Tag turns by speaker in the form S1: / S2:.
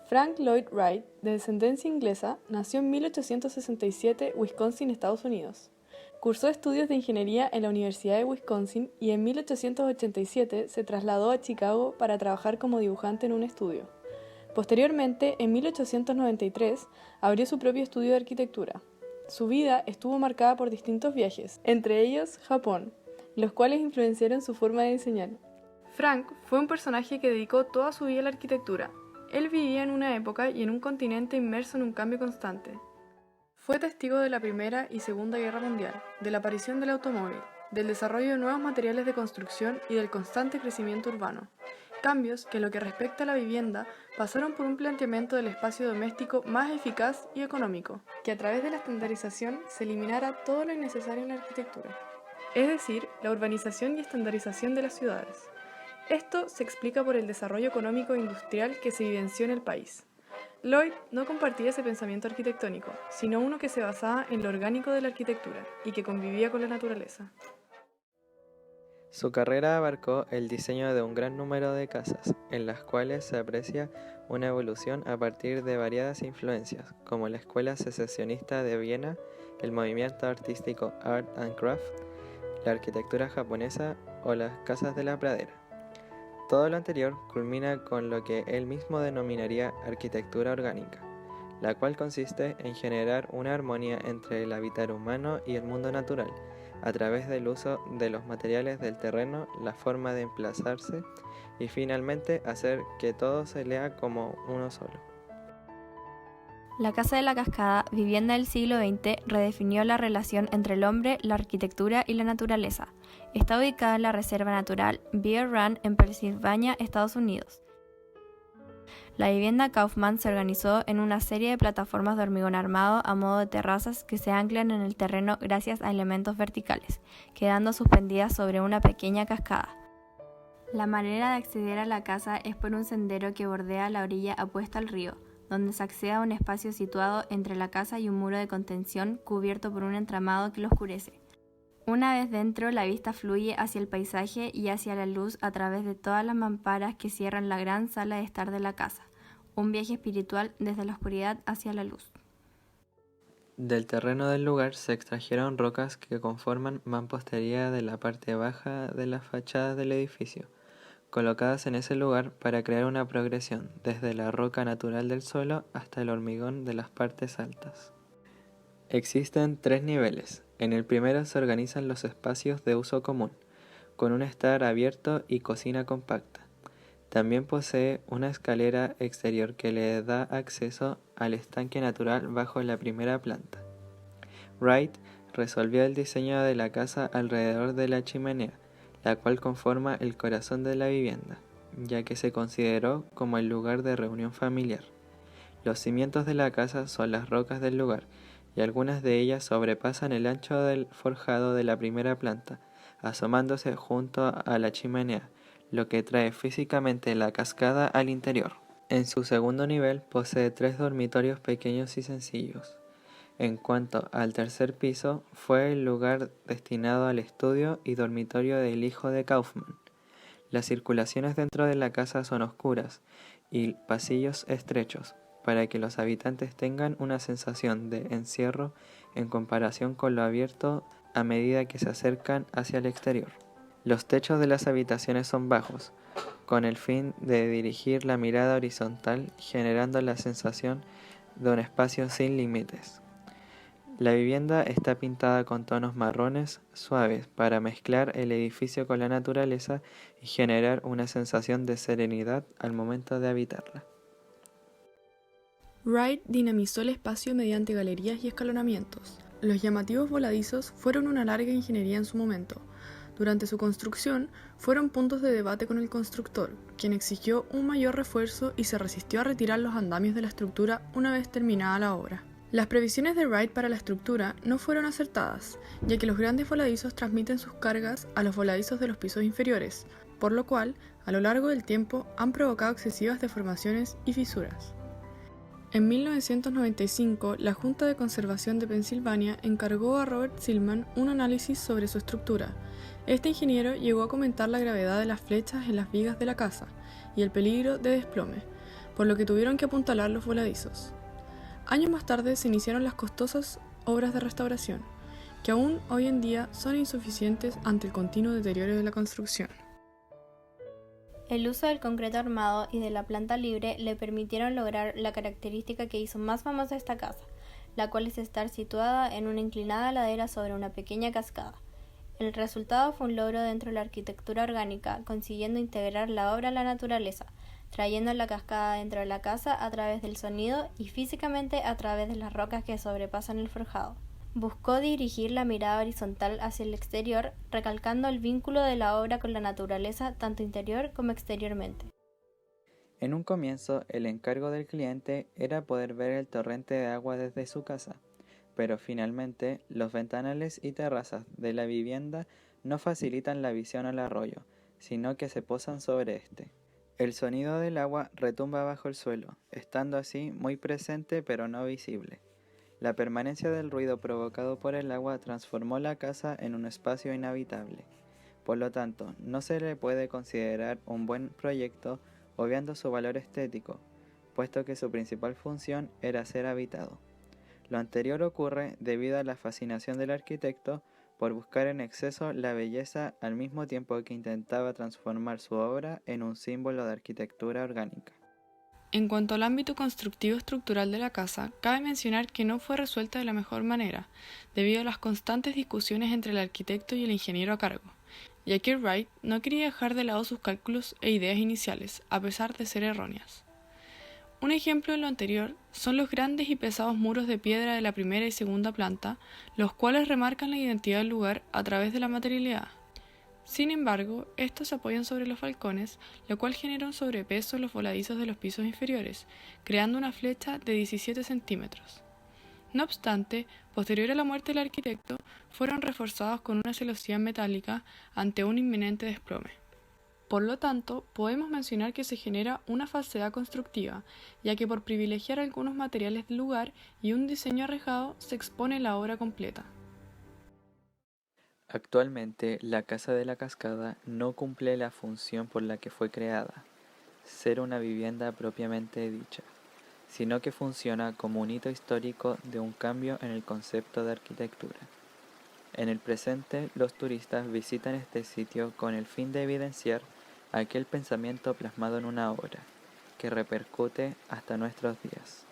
S1: Frank Lloyd Wright, de descendencia inglesa, nació en 1867, Wisconsin, Estados Unidos. Cursó estudios de ingeniería en la Universidad de Wisconsin y en 1887 se trasladó a Chicago para trabajar como dibujante en un estudio. Posteriormente, en 1893, abrió su propio estudio de arquitectura. Su vida estuvo marcada por distintos viajes, entre ellos Japón, los cuales influenciaron su forma de diseñar. Frank fue un personaje que dedicó toda su vida a la arquitectura. Él vivía en una época y en un continente inmerso en un cambio constante. Fue testigo de la Primera y Segunda Guerra Mundial, de la aparición del automóvil, del desarrollo de nuevos materiales de construcción y del constante crecimiento urbano. Cambios que en lo que respecta a la vivienda pasaron por un planteamiento del espacio doméstico más eficaz y económico, que a través de la estandarización se eliminara todo lo innecesario en la arquitectura, es decir, la urbanización y estandarización de las ciudades. Esto se explica por el desarrollo económico e industrial que se vivenció en el país. Lloyd no compartía ese pensamiento arquitectónico, sino uno que se basaba en lo orgánico de la arquitectura y que convivía con la naturaleza.
S2: Su carrera abarcó el diseño de un gran número de casas, en las cuales se aprecia una evolución a partir de variadas influencias, como la Escuela Secesionista de Viena, el movimiento artístico Art and Craft, la arquitectura japonesa o las casas de la pradera. Todo lo anterior culmina con lo que él mismo denominaría arquitectura orgánica, la cual consiste en generar una armonía entre el habitar humano y el mundo natural, a través del uso de los materiales del terreno, la forma de emplazarse y finalmente hacer que todo se lea como uno solo.
S3: La Casa de la Cascada, vivienda del siglo XX, redefinió la relación entre el hombre, la arquitectura y la naturaleza. Está ubicada en la Reserva Natural Bear Run en Pensilvania, Estados Unidos. La vivienda Kaufman se organizó en una serie de plataformas de hormigón armado a modo de terrazas que se anclan en el terreno gracias a elementos verticales, quedando suspendidas sobre una pequeña cascada. La manera de acceder a la casa es por un sendero que bordea la orilla opuesta al río, donde se accede a un espacio situado entre la casa y un muro de contención cubierto por un entramado que lo oscurece. Una vez dentro, la vista fluye hacia el paisaje y hacia la luz a través de todas las mamparas que cierran la gran sala de estar de la casa. Un viaje espiritual desde la oscuridad hacia la luz.
S2: Del terreno del lugar se extrajeron rocas que conforman mampostería de la parte baja de las fachadas del edificio, colocadas en ese lugar para crear una progresión desde la roca natural del suelo hasta el hormigón de las partes altas. Existen 3 niveles. En el primero se organizan los espacios de uso común, con un estar abierto y cocina compacta. También posee una escalera exterior que le da acceso al estanque natural bajo la primera planta. Wright resolvió el diseño de la casa alrededor de la chimenea, la cual conforma el corazón de la vivienda, ya que se consideró como el lugar de reunión familiar. Los cimientos de la casa son las rocas del lugar, y algunas de ellas sobrepasan el ancho del forjado de la primera planta, asomándose junto a la chimenea, lo que trae físicamente la cascada al interior. En su segundo nivel posee 3 dormitorios pequeños y sencillos. En cuanto al tercer piso, fue el lugar destinado al estudio y dormitorio del hijo de Kaufman. Las circulaciones dentro de la casa son oscuras y pasillos estrechos, para que los habitantes tengan una sensación de encierro en comparación con lo abierto a medida que se acercan hacia el exterior. Los techos de las habitaciones son bajos, con el fin de dirigir la mirada horizontal, generando la sensación de un espacio sin límites. La vivienda está pintada con tonos marrones suaves para mezclar el edificio con la naturaleza y generar una sensación de serenidad al momento de habitarla.
S1: Wright dinamizó el espacio mediante galerías y escalonamientos. Los llamativos voladizos fueron una larga ingeniería en su momento. Durante su construcción, fueron puntos de debate con el constructor, quien exigió un mayor refuerzo y se resistió a retirar los andamios de la estructura una vez terminada la obra. Las previsiones de Wright para la estructura no fueron acertadas, ya que los grandes voladizos transmiten sus cargas a los voladizos de los pisos inferiores, por lo cual, a lo largo del tiempo, han provocado excesivas deformaciones y fisuras. En 1995, la Junta de Conservación de Pensilvania encargó a Robert Silman un análisis sobre su estructura. Este ingeniero llegó a comentar la gravedad de las flechas en las vigas de la casa y el peligro de desplome. por lo que tuvieron que apuntalar los voladizos. Años más tarde se iniciaron las costosas obras de restauración, que aún hoy en día son insuficientes ante el continuo deterioro de la construcción.
S3: El uso del concreto armado y de la planta libre le permitieron lograr la característica que hizo más famosa esta casa, la cual es estar situada en una inclinada ladera sobre una pequeña cascada. El resultado fue un logro dentro de la arquitectura orgánica, consiguiendo integrar la obra a la naturaleza, trayendo la cascada dentro de la casa a través del sonido y físicamente a través de las rocas que sobrepasan el forjado. Buscó dirigir la mirada horizontal hacia el exterior, recalcando el vínculo de la obra con la naturaleza tanto interior como exteriormente.
S2: En un comienzo, el encargo del cliente era poder ver el torrente de agua desde su casa, pero finalmente los ventanales y terrazas de la vivienda no facilitan la visión al arroyo, sino que se posan sobre este. El sonido del agua retumba bajo el suelo, estando así muy presente pero no visible. La permanencia del ruido provocado por el agua transformó la casa en un espacio inhabitable. Por lo tanto, no se le puede considerar un buen proyecto obviando su valor estético, puesto que su principal función era ser habitado. Lo anterior ocurre debido a la fascinación del arquitecto por buscar en exceso la belleza al mismo tiempo que intentaba transformar su obra en un símbolo de arquitectura orgánica.
S1: En cuanto al ámbito constructivo estructural de la casa, cabe mencionar que no fue resuelta de la mejor manera, debido a las constantes discusiones entre el arquitecto y el ingeniero a cargo, ya que Wright no quería dejar de lado sus cálculos e ideas iniciales, a pesar de ser erróneas. Un ejemplo de lo anterior son los grandes y pesados muros de piedra de la primera y segunda planta, los cuales remarcan la identidad del lugar a través de la materialidad. Sin embargo, estos se apoyan sobre los balcones, lo cual genera un sobrepeso en los voladizos de los pisos inferiores, creando una flecha de 17 centímetros. No obstante, posterior a la muerte del arquitecto, fueron reforzados con una celosía metálica ante un inminente desplome. Por lo tanto, podemos mencionar que se genera una falsedad constructiva, ya que por privilegiar algunos materiales del lugar y un diseño arriesgado se expone la obra completa.
S2: Actualmente, la Casa de la Cascada no cumple la función por la que fue creada, ser una vivienda propiamente dicha, sino que funciona como un hito histórico de un cambio en el concepto de arquitectura. En el presente, los turistas visitan este sitio con el fin de evidenciar aquel pensamiento plasmado en una obra, que repercute hasta nuestros días.